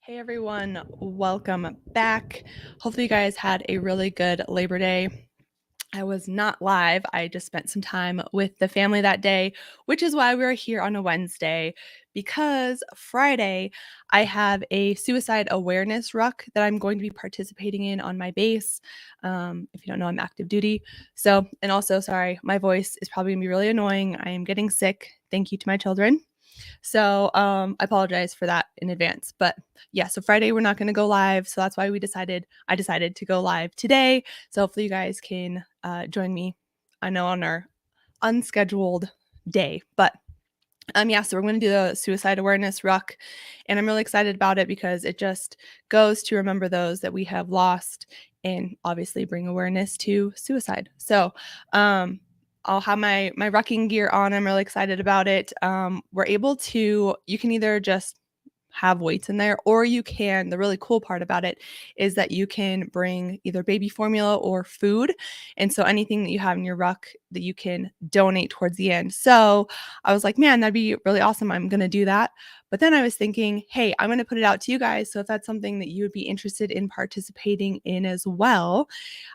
Hey everyone, welcome back. Hopefully you guys had a really good Labor Day. I was not live. I just spent some time with the family that day, which is why we're here on a Wednesday, because Friday I have a suicide awareness ruck that I'm going to be participating in on my base. If you don't know, I'm active duty. So, and also, sorry, my voice is probably gonna be really annoying. I am getting sick. Thank you to my children. So I apologize for that in advance. But yeah, so Friday we're not going to go live. So that's why I decided to go live today. So hopefully you guys can join me. I know on our unscheduled day, but yeah, so we're going to do the suicide awareness ruck, and I'm really excited about it because it just goes to remember those that we have lost and obviously bring awareness to suicide. So I'll have my rucking gear on. I'm really excited about it. We're able to, you can either just have weights in there, or you can, the really cool part about it is that you can bring either baby formula or food. And so anything that you have in your ruck that you can donate towards the end. So I was like, man, that'd be really awesome. I'm going to do that. But then I was thinking, hey, I'm going to put it out to you guys. So if that's something that you would be interested in participating in as well,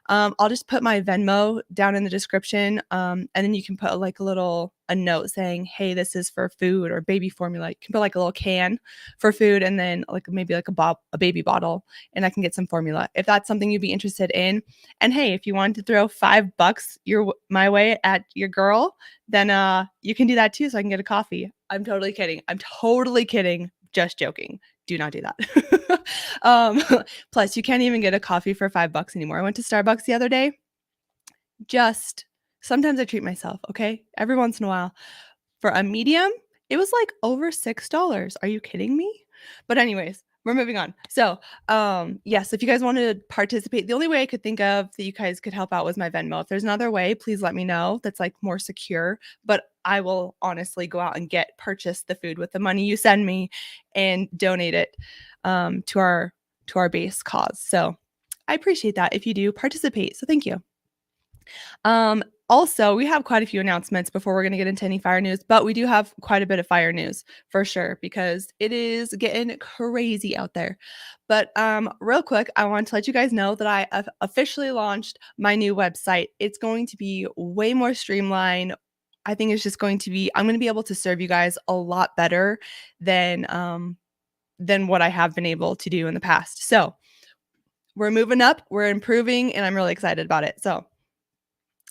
I'll just put my Venmo down in the description. And then you can put like a note saying, hey, this is for food or baby formula. You can put like a little can for food and then like maybe like a baby bottle, and I can get some formula if that's something you'd be interested in. And hey, if you wanted to throw $5 my way at your girl, then you can do that too. So I can get a coffee. I'm totally kidding. I'm totally kidding. Just joking. Do not do that. Plus, you can't even get a coffee for $5 anymore. I went to Starbucks the other day. Just sometimes I treat myself, okay? Every once in a while. For a medium, it was like over $6. Are you kidding me? But anyways, we're moving on. So, yes, if you guys wanted to participate, the only way I could think of that you guys could help out was my Venmo. If there's another way, please let me know that's like more secure. But I will honestly go out and purchase the food with the money you send me and donate it to our base cause. So I appreciate that if you do participate. So thank you. Also, we have quite a few announcements before we're going to get into any fire news, but we do have quite a bit of fire news for sure because it is getting crazy out there. But real quick, I want to let you guys know that I have officially launched my new website. It's going to be way more streamlined. I think it's just going to be, I'm going to be able to serve you guys a lot better than what I have been able to do in the past. So we're moving up, we're improving, and I'm really excited about it. So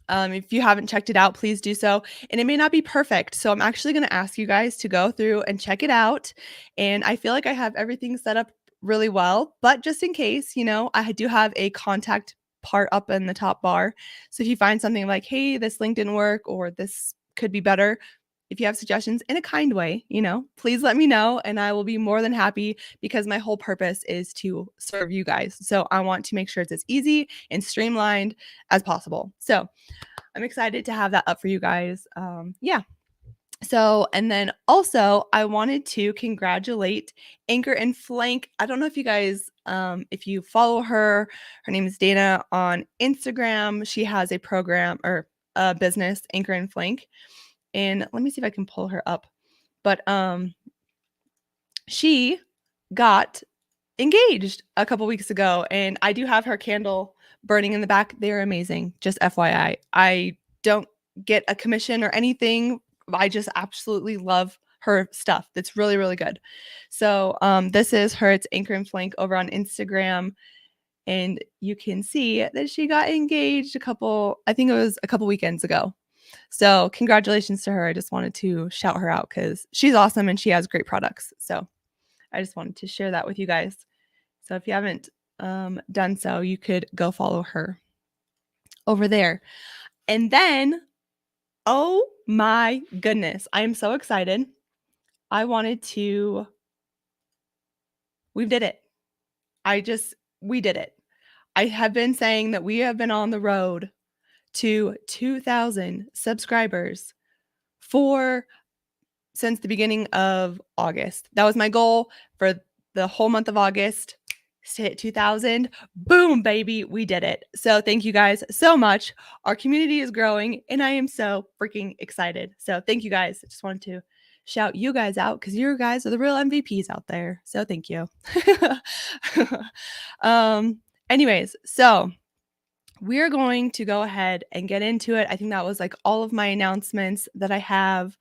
if you haven't checked it out, please do so. And it may not be perfect. So I'm actually going to ask you guys to go through and check it out. And I feel like I have everything set up really well. But just in case, I do have a contact part up in the top bar. So if you find something like, hey, this link didn't work or this could be better, if you have suggestions in a kind way, please let me know and I will be more than happy because my whole purpose is to serve you guys. So I want to make sure it's as easy and streamlined as possible. So I'm excited to have that up for you guys. Yeah. So, and then also I wanted to congratulate Anchor and Flank. I don't know if you guys, if you follow her name is Dana on Instagram. She has a program or a business, Anchor and Flank. And let me see if I can pull her up. But she got engaged a couple weeks ago, and I do have her candle burning in the back. They're amazing. Just FYI. I don't get a commission or anything. I just absolutely love her stuff. That's really, really good. So this is her. It's Anchor and Flank over on Instagram. And you can see that she got engaged I think it was a couple weekends ago. So congratulations to her. I just wanted to shout her out because she's awesome and she has great products. So I just wanted to share that with you guys. So if you haven't done so, you could go follow her over there. And then, oh my goodness, I am so excited. We did it. We did it. I have been saying that we have been on the road to 2,000 subscribers since the beginning of August. That was my goal for the whole month of August, to hit 2,000. Boom, baby, we did it. So thank you guys so much. Our community is growing and I am so freaking excited. So thank you guys. I just wanted to shout you guys out because you guys are the real MVPs out there. So thank you. Anyways, so we're going to go ahead and get into it. I think that was like all of my announcements that I have.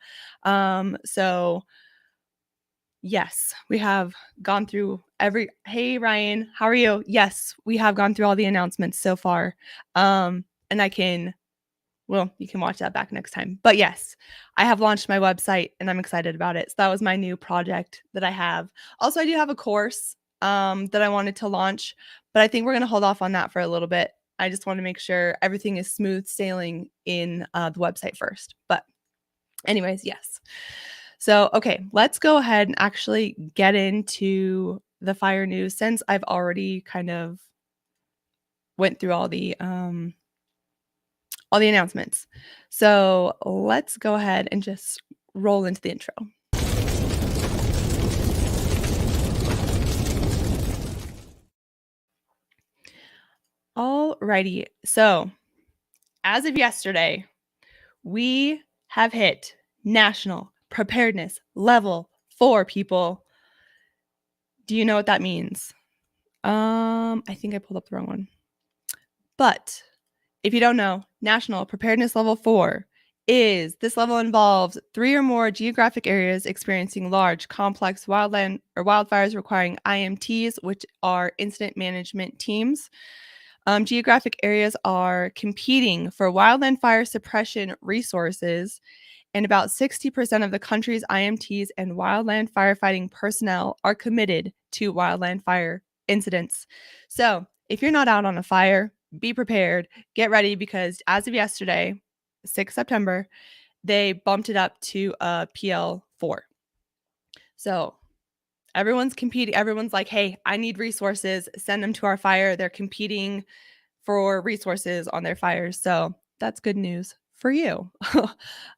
So yes, we have gone through hey Ryan, how are you? Yes, we have gone through all the announcements so far. And you can watch that back next time. But yes, I have launched my website and I'm excited about it. So that was my new project that I have. Also, I do have a course that I wanted to launch, but I think we're going to hold off on that for a little bit. I just want to make sure everything is smooth sailing in the website first. But anyways, yes. So, okay, let's go ahead and actually get into the fire news since I've already kind of went through all the announcements. So let's go ahead and just roll into the intro. Alrighty. So as of yesterday, we have hit National Preparedness Level 4, people. Do you know what that means? I think I pulled up the wrong one. But if you don't know, National Preparedness Level 4 this level involves 3 or more geographic areas experiencing large, complex wildland or wildfires requiring IMTs, which are incident management teams. Geographic areas are competing for wildland fire suppression resources, and about 60% of the country's IMTs and wildland firefighting personnel are committed to wildland fire incidents. So if you're not out on a fire, be prepared, get ready, because as of yesterday, 6 September, they bumped it up to a PL4. So everyone's competing. Everyone's like, hey, I need resources. Send them to our fire. They're competing for resources on their fires. So that's good news for you.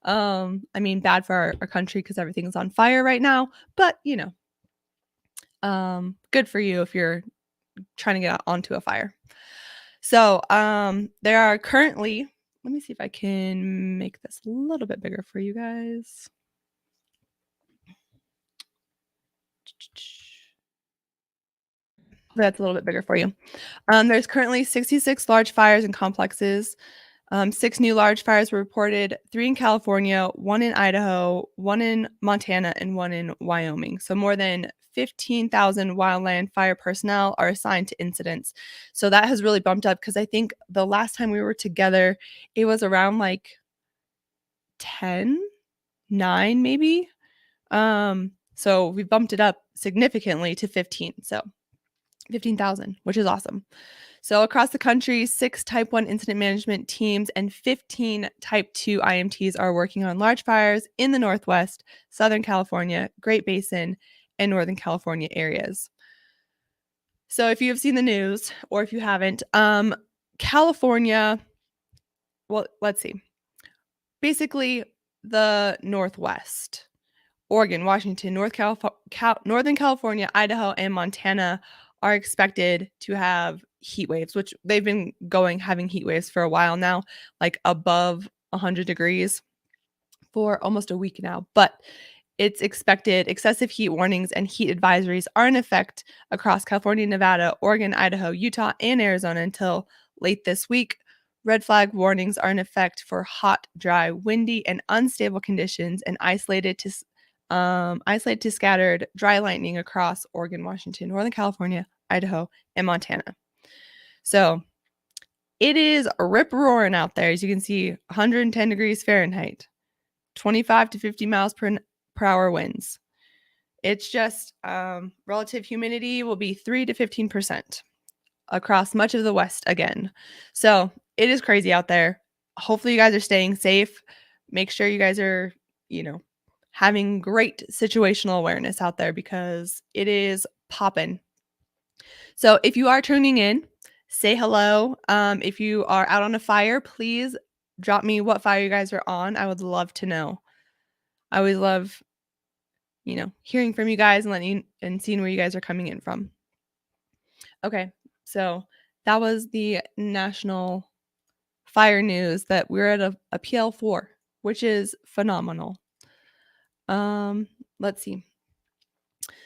I mean, bad for our country because everything's on fire right now. But, good for you if you're trying to get onto a fire. So there are currently, let me see if I can make this a little bit bigger for you guys. That's a little bit bigger for you. There's currently 66 large fires and complexes. 6 new large fires were reported, 3 in California, 1 in Idaho, 1 in Montana, and 1 in Wyoming. So more than 15,000 wildland fire personnel are assigned to incidents. So that has really bumped up because I think the last time we were together, it was around like 10, 9 maybe. So we bumped it up significantly to 15. So 15,000, which is awesome. So across the country, 6 Type 1 incident management teams and 15 Type 2 IMTs are working on large fires in the Northwest, Southern California, Great Basin, and Northern California areas. So if you have seen the news, or if you haven't, California, well, let's see. Basically, the Northwest, Oregon, Washington, Northern California, Idaho, and Montana are expected to have heat waves, which they've been having heat waves for a while now, like above 100 degrees for almost a week now. But it's expected excessive heat warnings and heat advisories are in effect across California, Nevada, Oregon, Idaho, Utah, and Arizona until late this week. Red flag warnings are in effect for hot, dry, windy, and unstable conditions and isolated to scattered dry lightning across Oregon, Washington, Northern California, Idaho, and Montana. So it is rip-roaring out there. As you can see, 110 degrees Fahrenheit, 25 to 50 miles per hour winds. It's just relative humidity will be 3 to 15% across much of the West again. So it is crazy out there. Hopefully you guys are staying safe. Make sure you guys are, having great situational awareness out there because it is popping. So if you are tuning in, say hello. If you are out on a fire, please drop me what fire you guys are on. I would love to know. I always love, hearing from you guys and seeing where you guys are coming in from. Okay, so that was the national fire news that we're at a PL4, which is phenomenal. Let's see.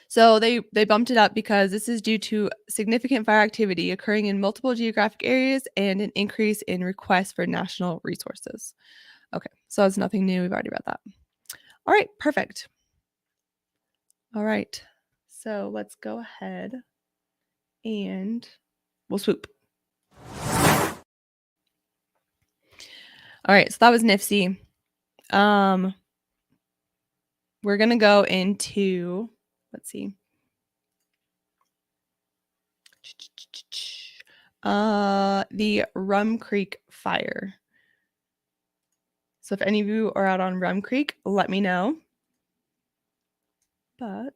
So they bumped it up because this is due to significant fire activity occurring in multiple geographic areas and an increase in requests for national resources. Okay, so it's nothing new. We've already read that. All right, perfect. All right, so let's go ahead and we'll swoop. All right, so that was NIFC. We're gonna go into, let's see. The Rum Creek Fire. So if any of you are out on Rum Creek, let me know. But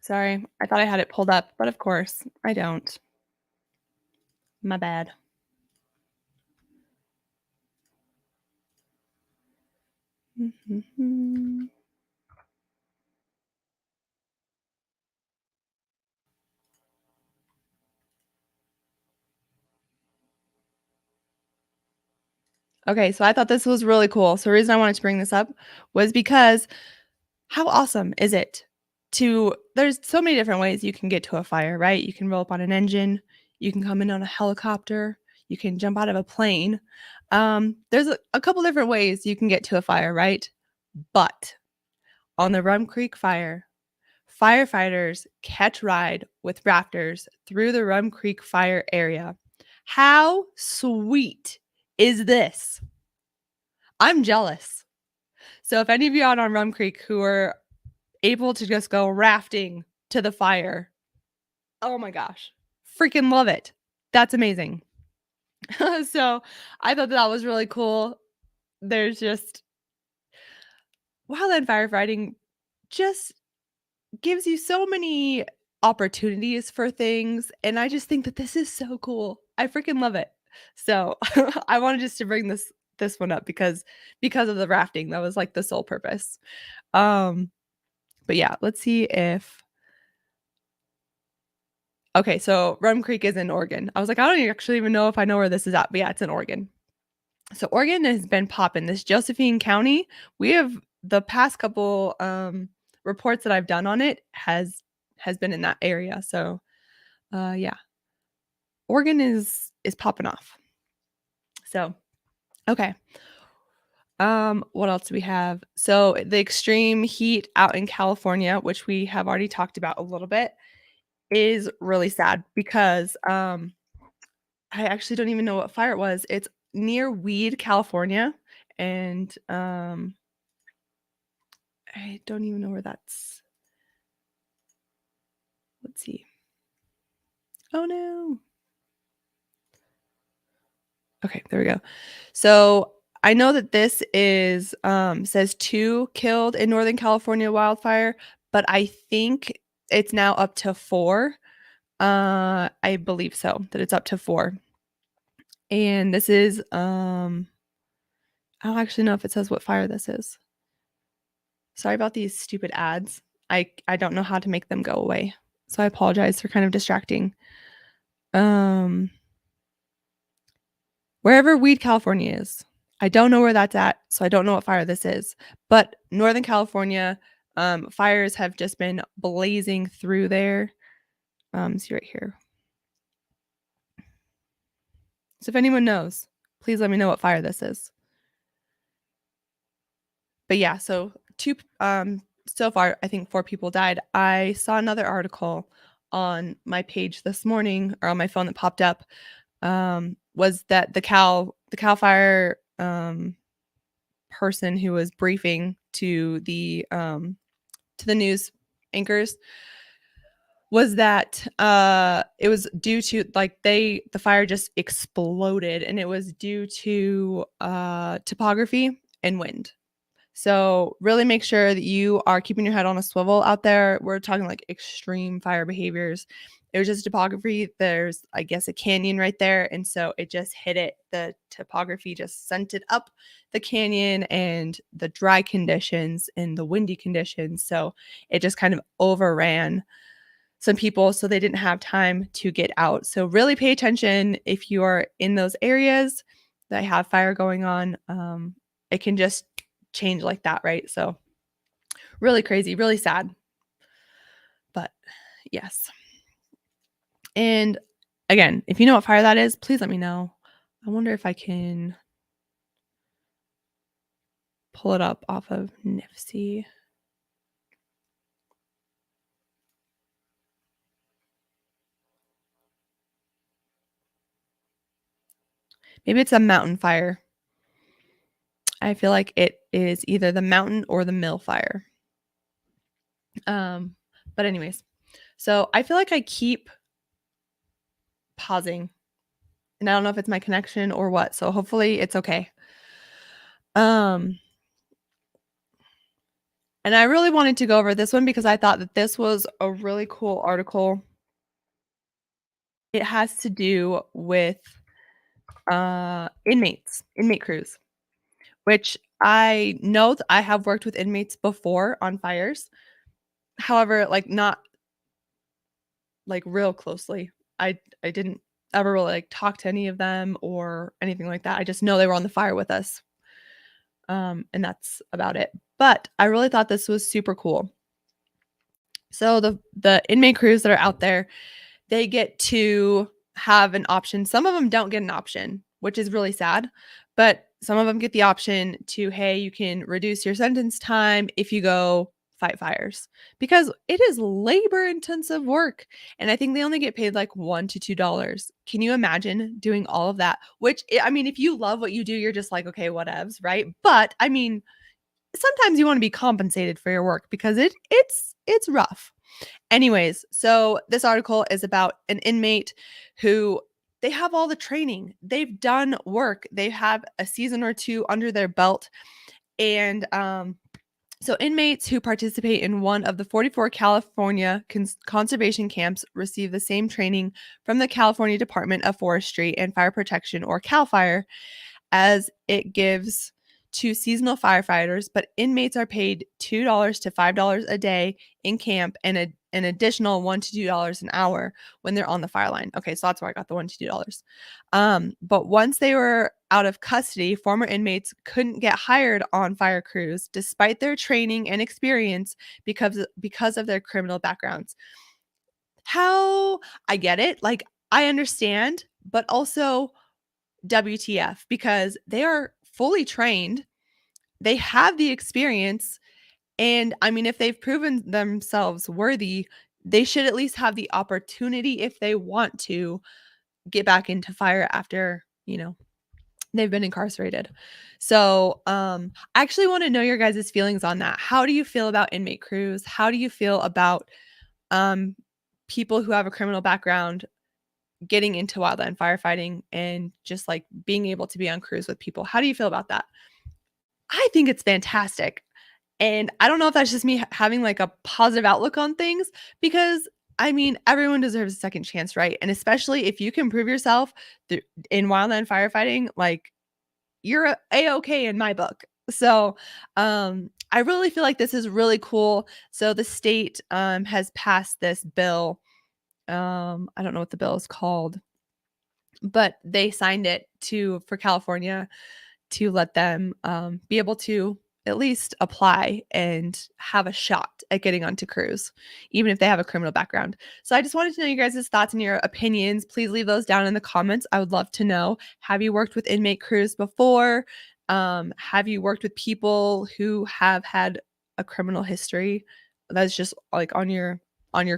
sorry, I thought I had it pulled up, but of course I don't. My bad. Okay, so I thought this was really cool. So the reason I wanted to bring this up was because how awesome is it to there's so many different ways you can get to a fire, right? You can roll up on an engine, you can come in on a helicopter, you can jump out of a plane. There's a couple different ways you can get to a fire, right? But on the Rum Creek Fire, firefighters catch ride with rafters through the Rum Creek Fire area. How sweet is this? I'm jealous. So if any of you out on Rum Creek who are able to just go rafting to the fire, oh my gosh, freaking love it. That's amazing. So I thought that was really cool. There's just wildland firefighting just gives you so many opportunities for things, and I just think that this is so cool. I freaking love it. So I wanted just to bring this one up because of the rafting. That was like the sole purpose. Um, but yeah, let's see if okay, so Rum Creek is in Oregon. I was like, I don't actually even know if I know where this is at, but yeah, it's in Oregon. So Oregon has been popping. This Josephine County, we have the past couple reports that I've done on it has been in that area. So yeah. Oregon is popping off. So okay. What else do we have? So the extreme heat out in California, which we have already talked about a little bit, is really sad because I actually don't even know what fire it was. It's near Weed, California, and I don't even know where that's. Let's see. Oh no. Okay, there we go. So I know that this is says 2 killed in Northern California wildfire, but I think it's now up to 4. I believe so, that it's up to 4. And this is I don't actually know if it says what fire this is. Sorry about these stupid ads. I don't know how to make them go away. So I apologize for kind of distracting. Wherever Weed, California is. I don't know where that's at, so I don't know what fire this is. But Northern California, fires have just been blazing through there. See right here. So if anyone knows, please let me know what fire this is. But yeah, so so far I think 4 people died. I saw another article on my page this morning or on my phone that popped up. Was that the Cal Fire person who was briefing to the news anchors was that it was due to like the fire just exploded and it was due to topography and wind. So really make sure that you are keeping your head on a swivel out there. We're talking like extreme fire behaviors. It was just topography. There's, I guess, a canyon right there. And so it just hit it. The topography just sent it up the canyon and the dry conditions and the windy conditions. So it just kind of overran some people, so they didn't have time to get out. So really pay attention if you are in those areas that have fire going on. It can just change like that, right? So really crazy, really sad. But yes. And again, if you know what fire that is, please let me know. I wonder if I can pull it up off of NIFC. Maybe it's a mountain fire. I feel like it is either the mountain or the mill fire. Um, but anyways, so I feel like I keep pausing, and I don't know if it's my connection or what. So hopefully it's okay. And I really wanted to go over this one because I thought that this was a really cool article. It has to do with inmate crews, which I know I have worked with inmates before on fires. However, like not like real closely. I didn't ever really like talk to any of them or anything like that. I just know they were on the fire with us. And that's about it. But I really thought this was super cool. So the inmate crews that are out there, they get to have an option. Some of them don't get an option, which is really sad, but some of them get the option to, hey, you can reduce your sentence time if you go fight fires because it is labor intensive work. And I think they only get paid like $1 to $2. Can you imagine doing all of that? Which, I mean, if you love what you do, you're just like, okay, whatevs, right? But I mean, sometimes you want to be compensated for your work because it's rough. Anyways, so this article is about an inmate who they have all the training. They've done work. They have a season or two under their belt. And so inmates who participate in one of the 44 California conservation camps receive the same training from the California Department of Forestry and Fire Protection, or CAL FIRE, as it gives to seasonal firefighters, but inmates are paid $2 to $5 a day in camp and an additional $1 to $2 an hour when they're on the fire line. Okay, so that's where I got the $1 to $2. But once they were out of custody, former inmates couldn't get hired on fire crews despite their training and experience because of their criminal backgrounds. How I get it, like I understand, but also WTF, because they are fully trained, they have the experience, and I mean, if they've proven themselves worthy, they should at least have the opportunity if they want to get back into fire after, they've been incarcerated. So, I actually want to know your guys' feelings on that. How do you feel about inmate crews? How do you feel about um people who have a criminal background getting into wildland firefighting and just like being able to be on crews with people? How do you feel about that? I think it's fantastic. And I don't know if that's just me having like a positive outlook on things because I mean, everyone deserves a second chance, right? And especially if you can prove yourself in wildland firefighting, like you're a-okay in my book. So, I really feel like this is really cool. So the state has passed this bill. I don't know what the bill is called, but they signed it for California to let them be able to at least apply and have a shot at getting onto crews, even if they have a criminal background. So I just wanted to know you guys' thoughts and your opinions. Please leave those down in the comments. I would love to know. Have you worked with inmate crews before? Have you worked with people who have had a criminal history that's just like on your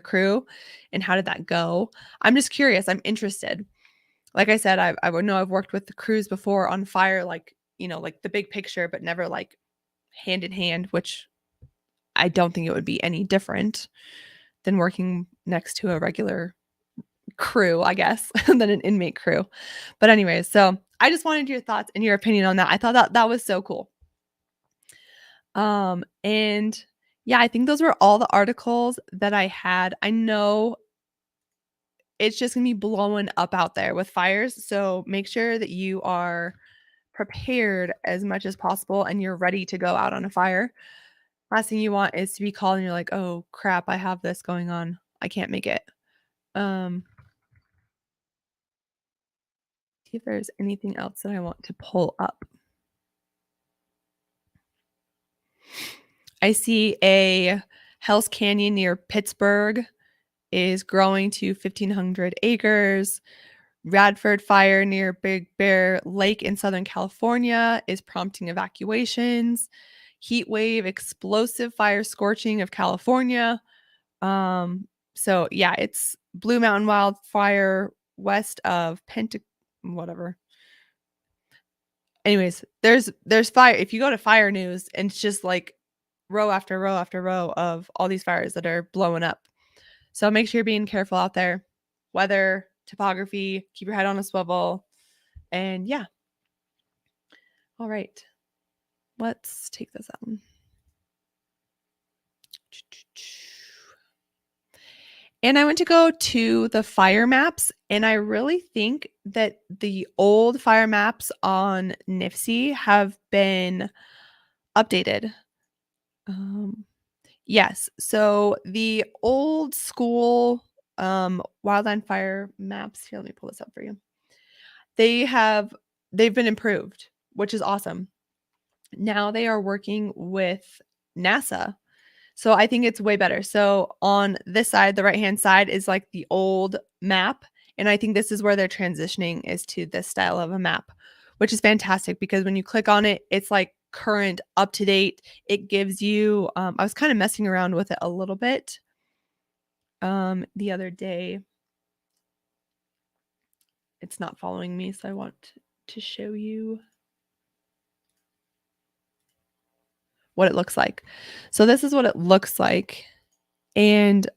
crew? And how did that go? I'm just curious. I'm interested. Like I said, I would know I've worked with the crews before on fire, like, like the big picture, but never like hand in hand, which I don't think it would be any different than working next to a regular crew, I guess, than an inmate crew. But anyways, so I just wanted your thoughts and your opinion on that. I thought that was so cool. And yeah, I think those were all the articles that I had. I know it's just gonna be blowing up out there with fires. So make sure that you are prepared as much as possible and you're ready to go out on a fire. Last thing you want is to be called and you're like, oh crap, I have this going on. I can't make it. See if there's anything else that I want to pull up. I see a Hell's Canyon near Pittsburgh is growing to 1,500 acres. Radford Fire near Big Bear Lake in Southern California is prompting evacuations. Heat wave, explosive fire scorching of California. So yeah, it's Blue Mountain wildfire west of whatever. Anyways, there's fire. If you go to fire news, and it's just like row after row after row of all these fires that are blowing up. So make sure you're being careful out there. Weather, topography, keep your head on a swivel. And yeah. All right. Let's take this out. And I went to go to the fire maps, and I really think that the old fire maps on NIFC have been updated. Yes. So the old school Wildland Fire maps, here, let me pull this up for you. They've been improved, which is awesome. Now they are working with NASA. So I think it's way better. So on this side, the right-hand side is like the old map. And I think this is where they're transitioning, is to this style of a map, which is fantastic because when you click on it, it's like current, up to date. It gives you, I was kind of messing around with it a little bit the other day. It's not following me, so I want to show you what it looks like. So this is what it looks like. And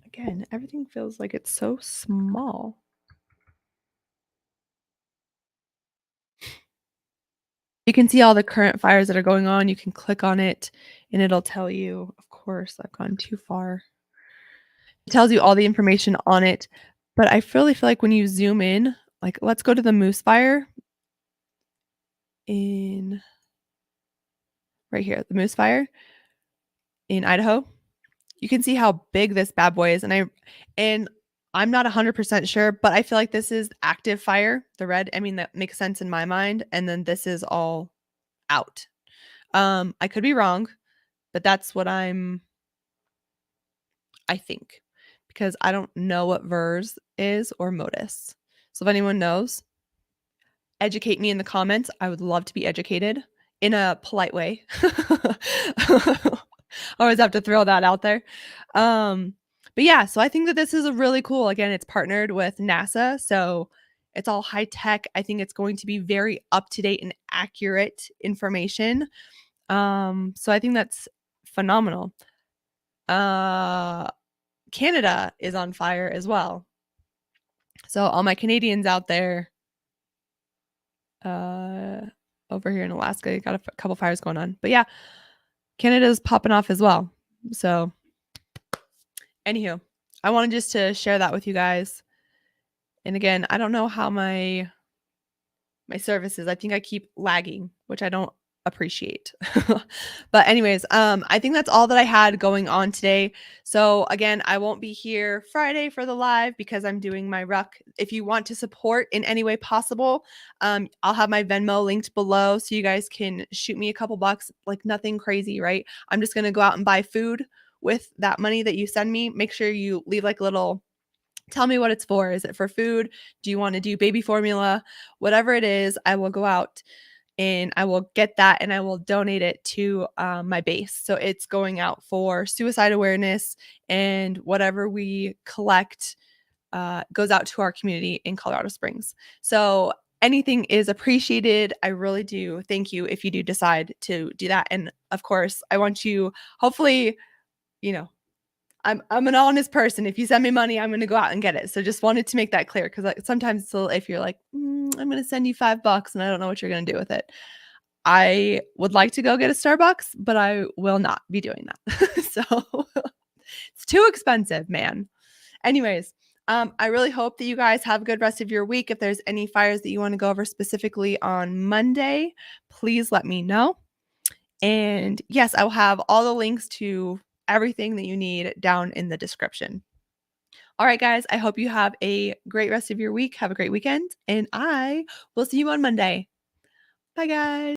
again, everything feels like it's so small. You can see all the current fires that are going on. You can click on it and it'll tell you, of course, I've gone too far. It tells you all the information on it. But I really feel like when you zoom in, like let's go to the Moose Fire in right here, the Moose Fire in Idaho. You can see how big this bad boy is. And I'm not 100% sure, but I feel like this is active fire, the red. I mean, that makes sense in my mind. And then this is all out. I could be wrong, but that's what I think, because I don't know what VERS is or MODIS. So if anyone knows, educate me in the comments. I would love to be educated in a polite way. Always have to throw that out there. But yeah, so I think that this is a really cool, again, it's partnered with NASA. So it's all high tech. I think it's going to be very up to date and accurate information. So I think that's phenomenal. Canada is on fire as well. So all my Canadians out there, over here in Alaska, got a couple fires going on. But yeah, Canada's popping off as well. So anywho, I wanted just to share that with you guys. And again, I don't know how my service is. I think I keep lagging, which I don't appreciate. But anyways, I think that's all that I had going on today. So again, I won't be here Friday for the live because I'm doing my Ruck. If you want to support in any way possible, I'll have my Venmo linked below so you guys can shoot me a couple bucks, like nothing crazy, right? I'm just going to go out and buy food with that money that you send me. Make sure you leave like little, tell me what it's for. Is it for food? Do you want to do baby formula? Whatever it is, I will go out and I will get that and I will donate it to my base. So it's going out for suicide awareness, and whatever we collect goes out to our community in Colorado Springs. So anything is appreciated. I really do. Thank you if you do decide to do that. And of course, I want you, hopefully, you know, I'm an honest person. If you send me money, I'm going to go out and get it. So just wanted to make that clear, because like, sometimes if you're like, I'm going to send you $5 and I don't know what you're going to do with it. I would like to go get a Starbucks, but I will not be doing that. So it's too expensive, man. Anyways, I really hope that you guys have a good rest of your week. If there's any fires that you want to go over specifically on Monday, please let me know. And yes, I will have all the links to everything that you need down in the description. All right, guys, I hope you have a great rest of your week. Have a great weekend, and I will see you on Monday. Bye, guys.